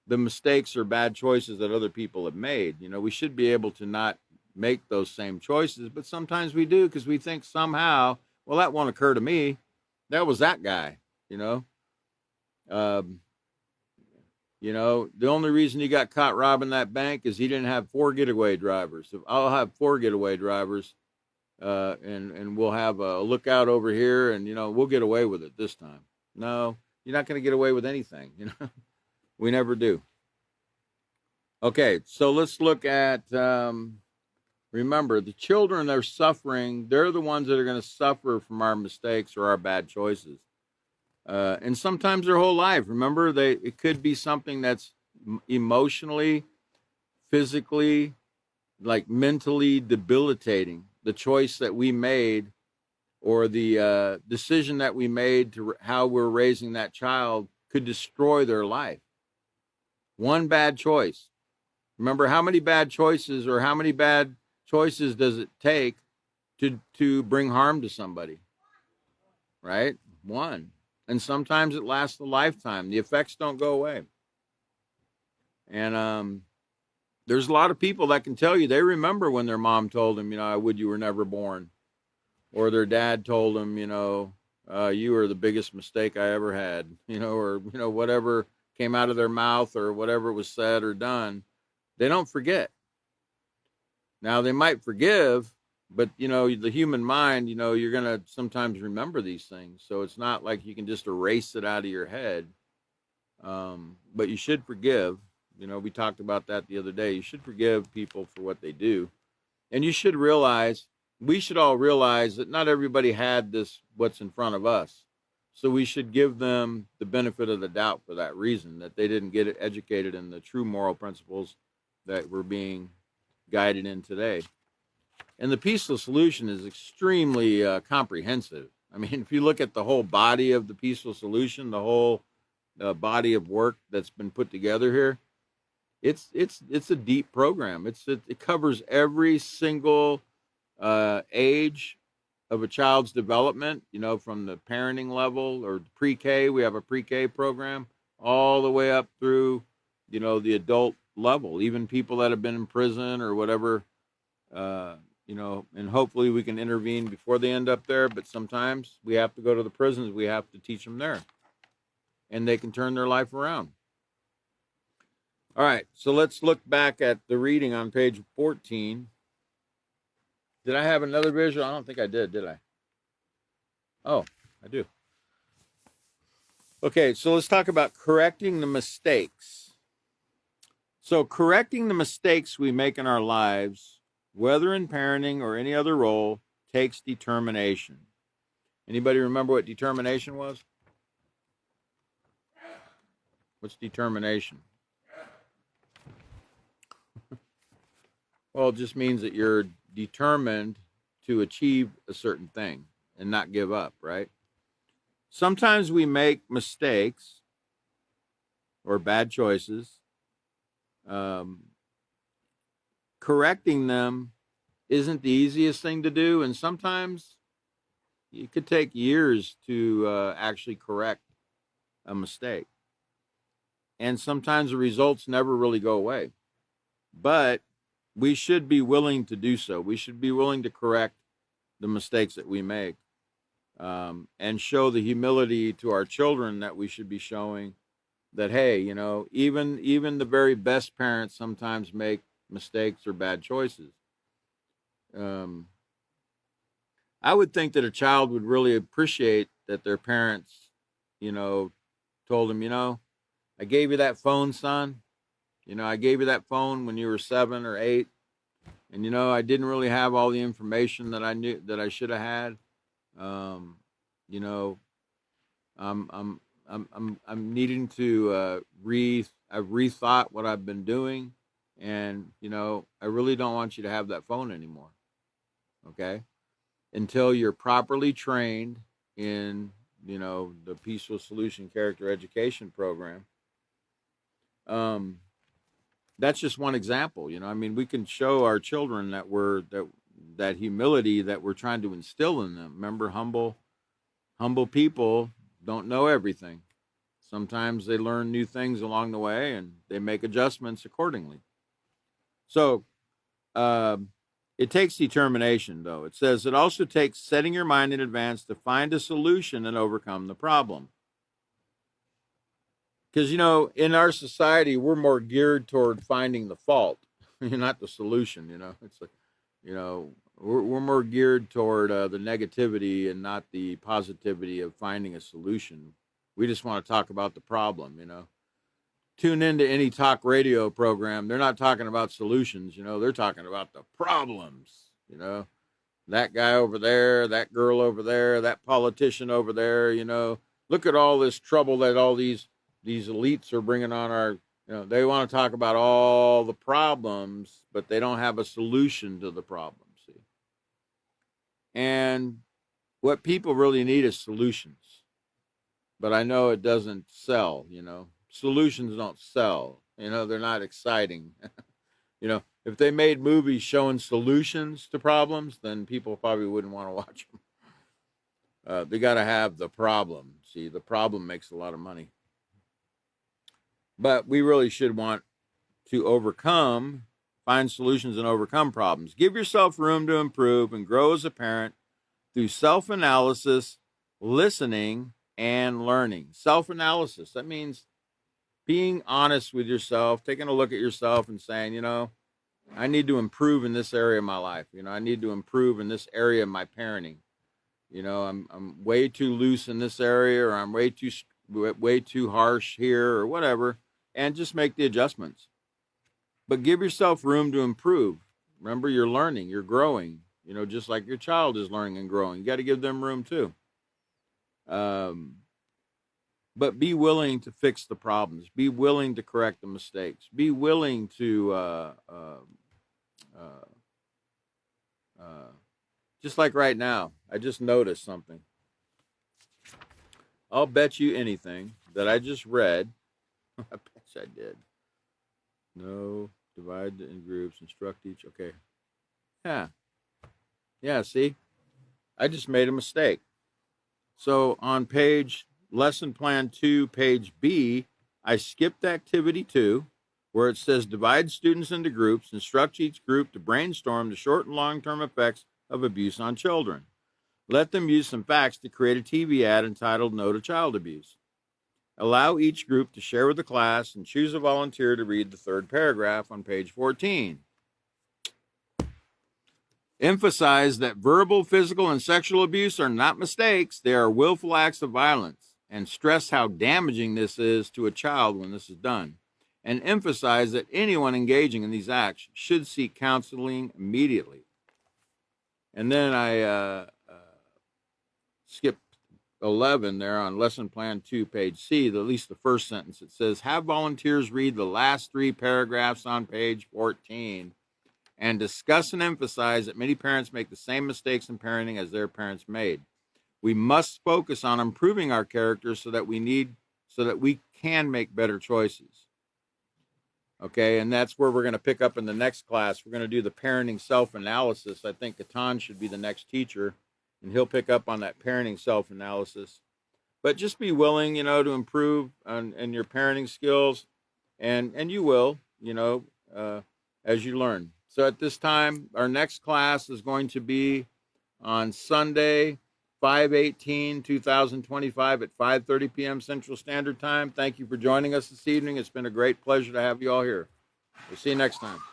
Speaker 1: the mistakes or bad choices that other people have made. We should be able to not make those same choices, but sometimes we do because we think somehow, well, that won't occur to me. That was that guy, the only reason he got caught robbing that bank is he didn't have 4 getaway drivers. If I'll have 4 getaway drivers, and we'll have a lookout over here, and we'll get away with it this time. No, you're not going to get away with anything. We never do. Okay, so let's look at. Remember, the children that are suffering, they're the ones that are going to suffer from our mistakes or our bad choices. And sometimes their whole life. Remember, it could be something that's emotionally, physically, like mentally debilitating. The choice that we made or the decision that we made to how we're raising that child could destroy their life. One bad choice. Remember, how many bad choices or how many bad choices does it take to bring harm to somebody? Right? One. And sometimes it lasts a lifetime. The effects don't go away. And there's a lot of people that can tell you they remember when their mom told them, I would you were never born. Or their dad told them, you were the biggest mistake I ever had. Or, whatever came out of their mouth or whatever was said or done. They don't forget. Now, they might forgive, but, the human mind, you're going to sometimes remember these things. So it's not like you can just erase it out of your head. But you should forgive. You know, we talked about that the other day. You should forgive people for what they do. And you should realize, we should all realize that not everybody had this, what's in front of us. So we should give them the benefit of the doubt for that reason, that they didn't get educated in the true moral principles that we're being guided in today. And the peaceful solution is extremely comprehensive. I mean, if you look at the whole body of the peaceful solution, the whole body of work that's been put together here, it's a deep program. It covers every single age of a child's development, you know, from the parenting level or pre-K, we have a pre-K program, all the way up through, you know, the adult level, even people that have been in prison or whatever, you know, and hopefully we can intervene before they end up there. But sometimes we have to go to the prisons. We have to teach them there, and they can turn their life around. All right, so let's look back at the reading on page 14. Did I have another visual? I don't think I did I? Oh, I do. Okay, so let's talk about correcting the mistakes. So correcting the mistakes we make in our lives, whether in parenting or any other role, takes determination. Anybody remember what determination was? What's determination? Well, it just means that you're determined to achieve a certain thing and not give up, right? Sometimes we make mistakes or bad choices. Correcting them isn't the easiest thing to do, and sometimes it could take years to actually correct a mistake. And sometimes the results never really go away. But we should be willing to do so. We should be willing to correct the mistakes that we make, and show the humility to our children that we should be showing, that, hey, you know, even the very best parents sometimes make mistakes or bad choices. I would think that a child would really appreciate that their parents, you know, told them, you know, I gave you that phone, son. You know, I gave you that phone when you were 7 or 8, and you know, I didn't really have all the information that I knew that I should have had. You know, I'm needing to I've rethought what I've been doing, and you know, I really don't want you to have that phone anymore. Okay, until you're properly trained in, you know, the Peaceful Solution Character Education program. That's just one example. You know, I mean, we can show our children that that humility that we're trying to instill in them. Remember, humble people don't know everything. Sometimes they learn new things along the way, and they make adjustments accordingly. So it takes determination, though. It says it also takes setting your mind in advance to find a solution and overcome the problem. Because, you know, in our society, we're more geared toward finding the fault, not the solution. You know, it's like, you know, we're more geared toward the negativity and not the positivity of finding a solution. We just want to talk about the problem, you know. Tune into any talk radio program. They're not talking about solutions, you know. They're talking about the problems, you know. That guy over there, that girl over there, that politician over there, you know. Look at all this trouble that all these elites are bringing on our, you know, they want to talk about all the problems, but they don't have a solution to the problem, see. And what people really need is solutions. But I know it doesn't sell, you know. Solutions don't sell. You know, they're not exciting. You know, if they made movies showing solutions to problems, then people probably wouldn't want to watch them. They got to have the problem. See, the problem makes a lot of money. But we really should want to find solutions and overcome problems. Give yourself room to improve and grow as a parent through self-analysis, listening, and learning. Self-analysis, that means being honest with yourself, taking a look at yourself and saying, you know, I need to improve in this area of my life. You know, I need to improve in this area of my parenting. You know, I'm way too loose in this area, or I'm way too way too harsh here or whatever, and just make the adjustments. But give yourself room to improve. Remember, you're learning, you're growing, just like your child is learning and growing. You got to give them room too. But be willing to fix the problems. Be willing to correct the mistakes. Be willing to, just like right now, I just noticed something. I'll bet you anything that I just read. I bet I did. No, divide in groups, instruct each. Okay. Yeah, see? I just made a mistake. So on lesson plan 2, page B, I skipped activity 2, where it says divide students into groups, instruct each group to brainstorm the short and long-term effects of abuse on children. Let them use some facts to create a TV ad entitled No to Child Abuse. Allow each group to share with the class and choose a volunteer to read the third paragraph on page 14. Emphasize that verbal, physical, and sexual abuse are not mistakes. They are willful acts of violence, and stress how damaging this is to a child when this is done. And emphasize that anyone engaging in these acts should seek counseling immediately. And then I skipped 11 there on lesson plan 2, page C, at least the first sentence. It says, have volunteers read the last 3 paragraphs on page 14 and discuss and emphasize that many parents make the same mistakes in parenting as their parents made. We must focus on improving our characters so that we can make better choices. Okay, and that's where we're going to pick up in the next class. We're going to do the parenting self-analysis. I think Certificaton should be the next teacher, and he'll pick up on that parenting self-analysis. But just be willing, to improve in your parenting skills, and you will, as you learn. So at this time, our next class is going to be on Sunday, 5/18/2025 at 5:30 p.m. Central Standard Time. Thank you for joining us this evening. It's been a great pleasure to have you all here. We'll see you next time.